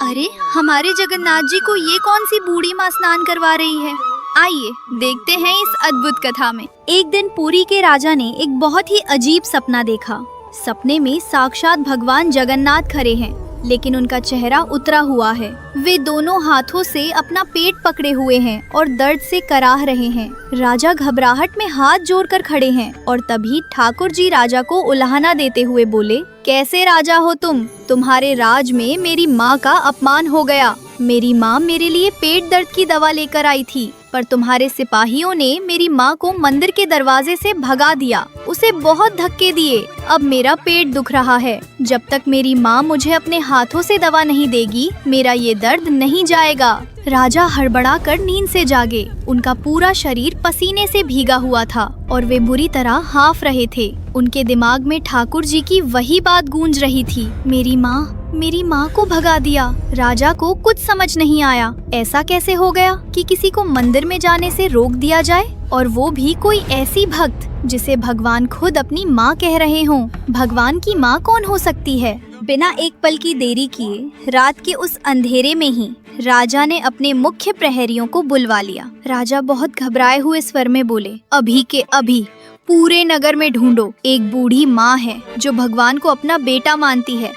अरे हमारे जगन्नाथ जी को ये कौन सी बूढ़ी माँ स्नान करवा रही है? आइए देखते हैं इस अद्भुत कथा में। एक दिन पुरी के राजा ने एक बहुत ही अजीब सपना देखा। सपने में साक्षात भगवान जगन्नाथ खड़े हैं, लेकिन उनका चेहरा उतरा हुआ है। वे दोनों हाथों से अपना पेट पकड़े हुए हैं और दर्द से कराह रहे हैं। राजा घबराहट में हाथ जोड़कर खड़े हैं और तभी ठाकुर जी राजा को उलाहना देते हुए बोले, कैसे राजा हो तुम? तुम्हारे राज में मेरी माँ का अपमान हो गया। मेरी माँ मेरे लिए पेट दर्द की दवा लेकर आई थी, पर तुम्हारे सिपाहियों ने मेरी माँ को मंदिर के दरवाजे से भगा दिया, उसे बहुत धक्के दिए। अब मेरा पेट दुख रहा है। जब तक मेरी माँ मुझे अपने हाथों से दवा नहीं देगी, मेरा ये दर्द नहीं जाएगा। राजा हड़बड़ा कर नींद से जागे। उनका पूरा शरीर पसीने से भीगा हुआ था और वे बुरी तरह हाफ रहे थे। उनके दिमाग में ठाकुर जी की वही बात गूंज रही थी, मेरी माँ को भगा दिया। राजा को कुछ समझ नहीं आया, ऐसा कैसे हो गया कि किसी को मंदिर में जाने से रोक दिया जाए, और वो भी कोई ऐसी भक्त जिसे भगवान खुद अपनी माँ कह रहे हों। भगवान की माँ कौन हो सकती है? बिना एक पल की देरी किए रात के उस अंधेरे में ही राजा ने अपने मुख्य प्रहरियों को बुलवा लिया। राजा बहुत घबराए हुए स्वर में बोले, अभी के अभी पूरे नगर में ढूंढो, एक बूढ़ी माँ है जो भगवान को अपना बेटा मानती है।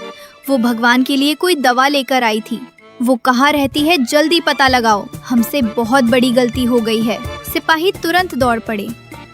वो भगवान के लिए कोई दवा लेकर आई थी। वो कहाँ रहती है, जल्दी पता लगाओ, हमसे बहुत बड़ी गलती हो गई है। सिपाही तुरंत दौड़ पड़े।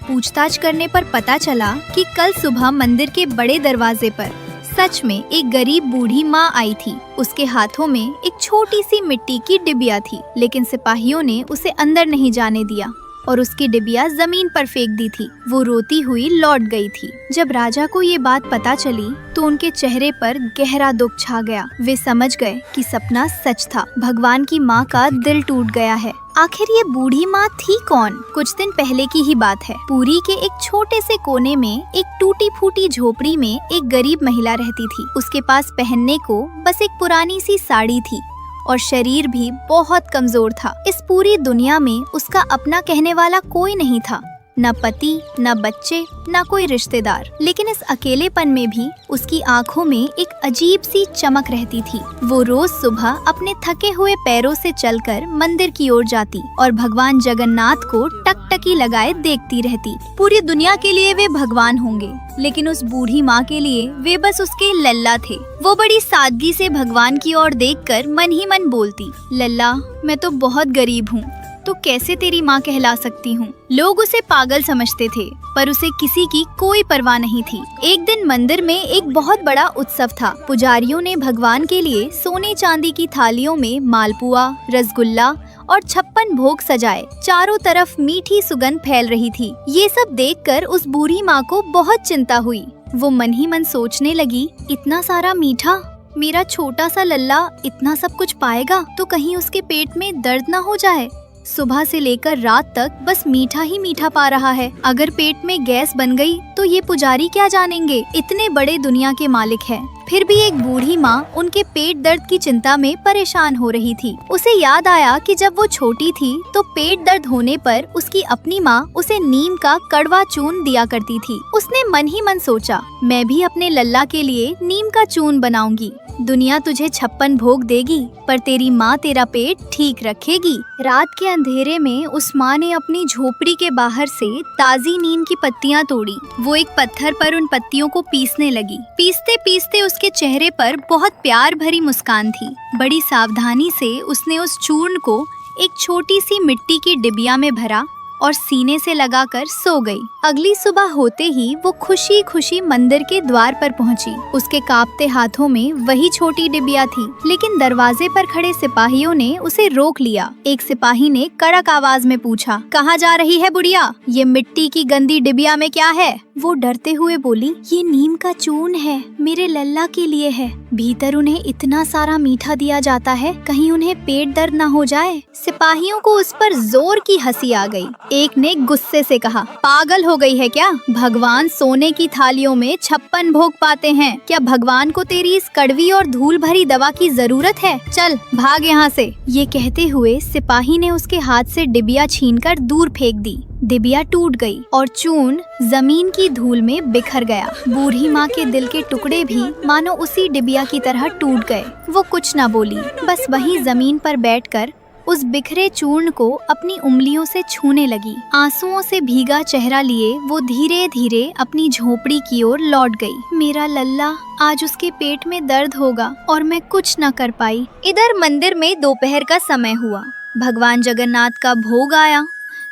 पूछताछ करने पर पता चला कि कल सुबह मंदिर के बड़े दरवाजे पर सच में एक गरीब बूढ़ी माँ आई थी। उसके हाथों में एक छोटी सी मिट्टी की डिबिया थी, लेकिन सिपाहियों ने उसे अंदर नहीं जाने दिया और उसकी डिबिया जमीन पर फेंक दी थी। वो रोती हुई लौट गई थी। जब राजा को ये बात पता चली तो उनके चेहरे पर गहरा दुख छा गया। वे समझ गए कि सपना सच था। भगवान की माँ का दिल टूट गया है। आखिर ये बूढ़ी माँ थी कौन? कुछ दिन पहले की ही बात है। पुरी के एक छोटे से कोने में एक टूटी फूटी झोपड़ी में एक गरीब महिला रहती थी। उसके पास पहनने को बस एक पुरानी सी साड़ी थी और शरीर भी बहुत कमजोर था। इस पूरी दुनिया में उसका अपना कहने वाला कोई नहीं था, न पति, न बच्चे, न कोई रिश्तेदार। लेकिन इस अकेलेपन में भी उसकी आंखों में एक अजीब सी चमक रहती थी। वो रोज सुबह अपने थके हुए पैरों से चलकर मंदिर की ओर जाती और भगवान जगन्नाथ को टकटकी लगाए देखती रहती। पूरी दुनिया के लिए वे भगवान होंगे, लेकिन उस बूढ़ी माँ के लिए वे बस उसके लल्ला थे। वो बड़ी सादगी से भगवान की ओर देखकर मन ही मन बोलती, लल्ला, मैं तो बहुत गरीब हूँ, तो कैसे तेरी माँ कहला सकती हूँ। लोग उसे पागल समझते थे, पर उसे किसी की कोई परवाह नहीं थी। एक दिन मंदिर में एक बहुत बड़ा उत्सव था। पुजारियों ने भगवान के लिए सोने चांदी की थालियों में मालपुआ, रसगुल्ला और 56 भोग सजाए। चारों तरफ मीठी सुगंध फैल रही थी। ये सब देखकर उस बूढ़ी माँ को बहुत चिंता हुई। वो मन ही मन सोचने लगी, इतना सारा मीठा, मेरा छोटा सा लल्ला इतना सब कुछ पाएगा तो कहीं उसके पेट में दर्द न हो जाए। सुबह से लेकर रात तक बस मीठा ही मीठा पा रहा है। अगर पेट में गैस बन गई तो ये पुजारी क्या जानेंगे, इतने बड़े दुनिया के मालिक हैं। फिर भी एक बूढ़ी माँ उनके पेट दर्द की चिंता में परेशान हो रही थी। उसे याद आया कि जब वो छोटी थी तो पेट दर्द होने पर उसकी अपनी माँ उसे नीम का कड़वा चूर्ण दिया करती थी। उसने मन ही मन सोचा, मैं भी अपने लल्ला के लिए नीम का चूर्ण बनाऊंगी। दुनिया तुझे 56 भोग देगी, पर तेरी माँ तेरा पेट ठीक रखेगी। रात के अंधेरे में उस माँ ने अपनी झोपड़ी के बाहर से ताजी नीम की पत्तियाँ तोड़ी। वो एक पत्थर पर उन पत्तियों को पीसने लगी। पीसते पीसते उसके चेहरे पर बहुत प्यार भरी मुस्कान थी। बड़ी सावधानी से उसने उस चूर्ण को एक छोटी सी मिट्टी की डिबिया में भरा और सीने से लगाकर सो गई। अगली सुबह होते ही वो खुशी खुशी मंदिर के द्वार पर पहुंची। उसके कांपते हाथों में वही छोटी डिबिया थी, लेकिन दरवाजे पर खड़े सिपाहियों ने उसे रोक लिया। एक सिपाही ने कड़क आवाज में पूछा, कहाँ जा रही है बुढ़िया? ये मिट्टी की गंदी डिबिया में क्या है? वो डरते हुए बोली, ये नीम का चूर्ण है, मेरे लल्ला के लिए है। भीतर उन्हें इतना सारा मीठा दिया जाता है, कहीं उन्हें पेट दर्द न हो जाए। सिपाहियों को उस पर जोर की हंसी आ गई। एक ने गुस्से से कहा, पागल हो गई है क्या? भगवान सोने की थालियों में 56 भोग पाते हैं। क्या भगवान को तेरी इस कड़वी और धूल भरी दवा की जरूरत है? चल भाग यहाँ से। ये कहते हुए सिपाही ने उसके हाथ से डिबिया छीनकर दूर फेंक दी। डिबिया टूट गई और चूर्ण जमीन की धूल में बिखर गया। बूढ़ी माँ के दिल के टुकड़े भी मानो उसी डिबिया की तरह टूट गए। वो कुछ न बोली, बस वहीं जमीन पर बैठकर उस बिखरे चूर्ण को अपनी उंगलियों से छूने लगी। आंसुओं से भीगा चेहरा लिए वो धीरे धीरे अपनी झोपड़ी की ओर लौट गई। मेरा लल्ला, आज उसके पेट में दर्द होगा और मैं कुछ न कर पाई। इधर मंदिर में दोपहर का समय हुआ। भगवान जगन्नाथ का भोग आया।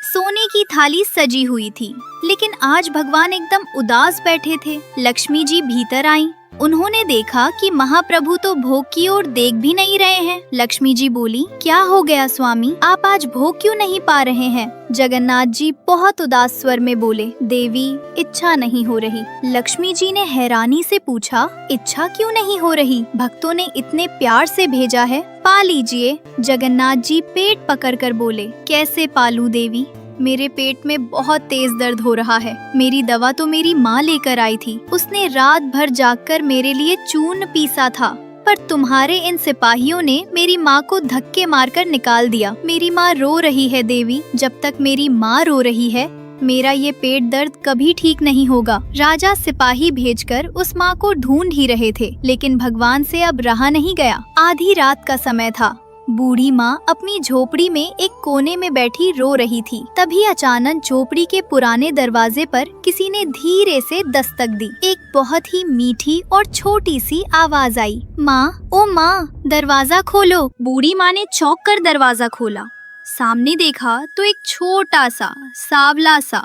सोने की थाली सजी हुई थी, लेकिन आज भगवान एकदम उदास बैठे थे। लक्ष्मी जी भीतर आईं। उन्होंने देखा कि महाप्रभु तो भोग की ओर देख भी नहीं रहे हैं। लक्ष्मी जी बोली, क्या हो गया स्वामी, आप आज भोग क्यों नहीं पा रहे हैं? जगन्नाथ जी बहुत उदास स्वर में बोले, देवी, इच्छा नहीं हो रही। लक्ष्मी जी ने हैरानी से पूछा, इच्छा क्यों नहीं हो रही? भक्तों ने इतने प्यार से भेजा है, पा लीजिए। जगन्नाथ जी पेट पकड़कर बोले, कैसे पालूं देवी, मेरे पेट में बहुत तेज दर्द हो रहा है। मेरी दवा तो मेरी माँ लेकर आई थी। उसने रात भर जागकर मेरे लिए चूर्ण पीसा था, पर तुम्हारे इन सिपाहियों ने मेरी माँ को धक्के मारकर निकाल दिया। मेरी माँ रो रही है देवी। जब तक मेरी माँ रो रही है, मेरा ये पेट दर्द कभी ठीक नहीं होगा। राजा सिपाही भेजकर उस माँ को ढूंढ ही रहे थे, लेकिन भगवान से अब रहा नहीं गया। आधी रात का समय था। बूढ़ी माँ अपनी झोपड़ी में एक कोने में बैठी रो रही थी। तभी अचानक झोपड़ी के पुराने दरवाजे पर किसी ने धीरे से दस्तक दी। एक बहुत ही मीठी और छोटी सी आवाज आई, माँ, ओ माँ, दरवाजा खोलो। बूढ़ी माँ ने चौंक कर दरवाजा खोला। सामने देखा तो एक छोटा सा, सांवला सा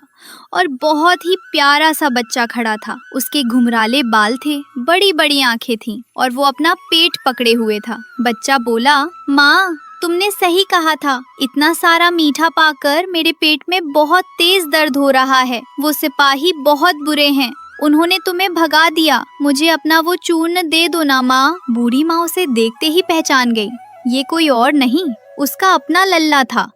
और बहुत ही प्यारा सा बच्चा खड़ा था। उसके घुंघराले बाल थे, बड़ी बड़ी आंखें थीं और वो अपना पेट पकड़े हुए था। बच्चा बोला, माँ, तुमने सही कहा था। इतना सारा मीठा पाकर मेरे पेट में बहुत तेज दर्द हो रहा है। वो सिपाही बहुत बुरे हैं, उन्होंने तुम्हें भगा दिया। मुझे अपना वो चूर्ण दे दो ना माँ। बूढ़ी माँ उसे देखते ही पहचान गई। ये कोई और नहीं, उसका अपना लल्ला था।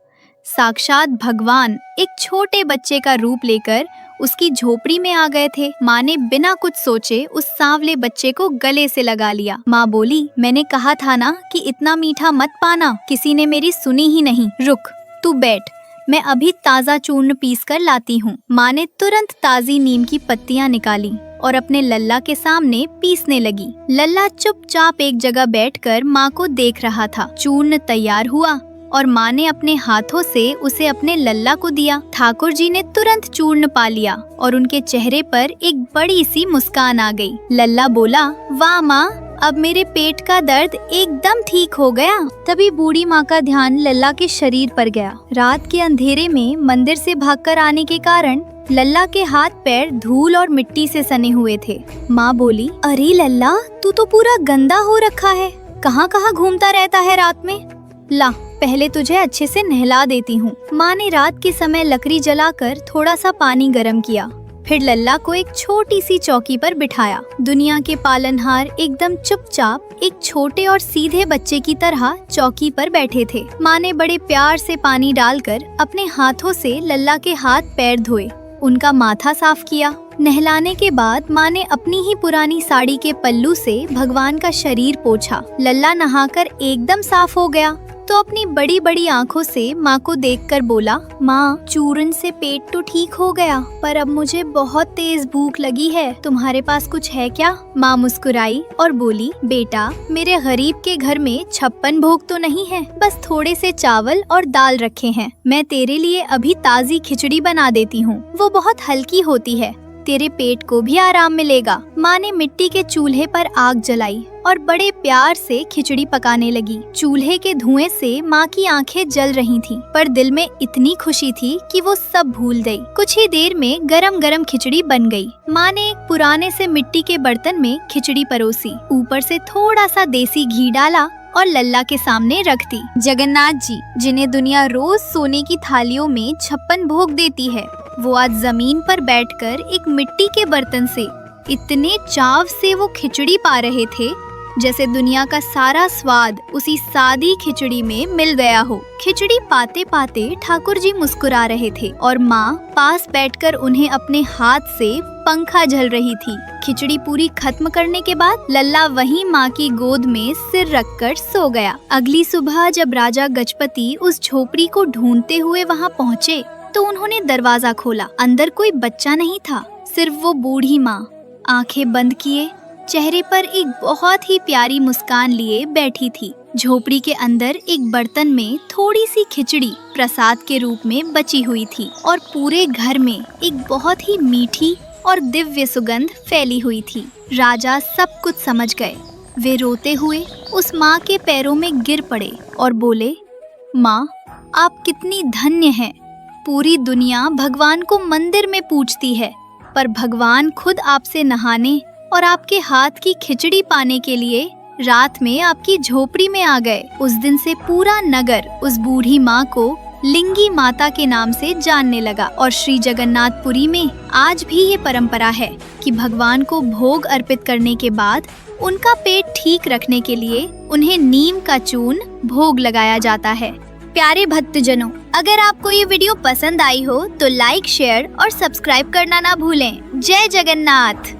साक्षात भगवान एक छोटे बच्चे का रूप लेकर उसकी झोपड़ी में आ गए थे। माँ ने बिना कुछ सोचे उस सांवले बच्चे को गले से लगा लिया। माँ बोली, मैंने कहा था ना कि इतना मीठा मत पाना। किसी ने मेरी सुनी ही नहीं। रुक, तू बैठ, मैं अभी ताज़ा चूर्ण पीस कर लाती हूँ। माँ ने तुरंत ताज़ी नीम की पत्तियाँ निकाली और अपने लल्ला के सामने पीसने लगी। लल्ला चुपचाप एक जगह बैठकर माँ को देख रहा था। चूर्ण तैयार हुआ और माँ ने अपने हाथों से उसे अपने लल्ला को दिया। ठाकुर जी ने तुरंत चूर्ण पा लिया और उनके चेहरे पर एक बड़ी सी मुस्कान आ गई। लल्ला बोला, वाह माँ, अब मेरे पेट का दर्द एकदम ठीक हो गया। तभी बूढ़ी माँ का ध्यान लल्ला के शरीर पर गया। रात के अंधेरे में मंदिर से भागकर आने के कारण लल्ला के हाथ पैर धूल और मिट्टी से सने हुए थे। माँ बोली, अरे लल्ला, तू तो पूरा गंदा हो रखा है। कहाँ कहाँ घूमता रहता है रात में? ला, पहले तुझे अच्छे से नहला देती हूँ। माँ ने रात के समय लकड़ी जलाकर थोड़ा सा पानी गर्म किया, फिर लल्ला को एक छोटी सी चौकी पर बिठाया। दुनिया के पालनहार एकदम चुपचाप एक छोटे और सीधे बच्चे की तरह चौकी पर बैठे थे। माँ ने बड़े प्यार से पानी डालकर अपने हाथों से लल्ला के हाथ पैर धोए, उनका माथा साफ किया। नहलाने के बाद माँ ने अपनी ही पुरानी साड़ी के पल्लू से भगवान का शरीर पोंछा। लल्ला नहाकर एकदम साफ हो गया तो अपनी बड़ी बड़ी आंखों से माँ को देखकर बोला, माँ, चूर्ण से पेट तो ठीक हो गया, पर अब मुझे बहुत तेज भूख लगी है। तुम्हारे पास कुछ है क्या? माँ मुस्कुराई और बोली, बेटा, मेरे गरीब के घर में 56 भोग तो नहीं है, बस थोड़े से चावल और दाल रखे हैं। मैं तेरे लिए अभी ताज़ी खिचड़ी बना देती हूँ, वो बहुत हल्की होती है, तेरे पेट को भी आराम मिलेगा। माँ ने मिट्टी के चूल्हे पर आग जलाई और बड़े प्यार से खिचड़ी पकाने लगी। चूल्हे के धुएं से माँ की आंखें जल रही थीं, पर दिल में इतनी खुशी थी कि वो सब भूल गई। कुछ ही देर में गरम गरम खिचड़ी बन गई। माँ ने एक पुराने से मिट्टी के बर्तन में खिचड़ी परोसी, ऊपर से थोड़ा सा देसी घी डाला और लल्ला के सामने रख दी। जगन्नाथ जी, जिन्हें दुनिया रोज सोने की थालियों में 56 भोग देती है, वो आज जमीन पर बैठकर एक मिट्टी के बर्तन से इतने चाव से वो खिचड़ी पा रहे थे जैसे दुनिया का सारा स्वाद उसी सादी खिचड़ी में मिल गया हो। खिचड़ी पाते पाते ठाकुर जी मुस्कुरा रहे थे और माँ पास बैठकर उन्हें अपने हाथ से पंखा झल रही थी। खिचड़ी पूरी खत्म करने के बाद लल्ला वहीं माँ की गोद में सिर रखकर सो गया। अगली सुबह जब राजा गजपति उस झोपड़ी को ढूंढते हुए वहाँ पहुँचे तो उन्होंने दरवाजा खोला। अंदर कोई बच्चा नहीं था, सिर्फ वो बूढ़ी माँ। आंखें बंद किए, चेहरे पर एक बहुत ही प्यारी मुस्कान लिए बैठी थी। झोपड़ी के अंदर एक बर्तन में थोड़ी सी खिचड़ी प्रसाद के रूप में बची हुई थी और पूरे घर में एक बहुत ही मीठी और दिव्य सुगंध फैली हुई थी। राजा सब कुछ समझ गए। वे रोते हुए उस माँ के पैरों में गिर पड़े और बोले, माँ, आप कितनी धन्य हैं। पूरी दुनिया भगवान को मंदिर में पूजती है, पर भगवान खुद आपसे नहाने और आपके हाथ की खिचड़ी पाने के लिए रात में आपकी झोपड़ी में आ गए। उस दिन से पूरा नगर उस बूढ़ी माँ को लिंगी माता के नाम से जानने लगा और श्री जगन्नाथपुरी में आज भी ये परंपरा है कि भगवान को भोग अर्पित करने के बाद उनका पेट ठीक रखने के लिए उन्हें नीम का चूर्ण भोग लगाया जाता है। प्यारे भक्तजनों, अगर आपको ये वीडियो पसंद आई हो तो लाइक, शेयर और सब्सक्राइब करना ना भूलें। जय जगन्नाथ।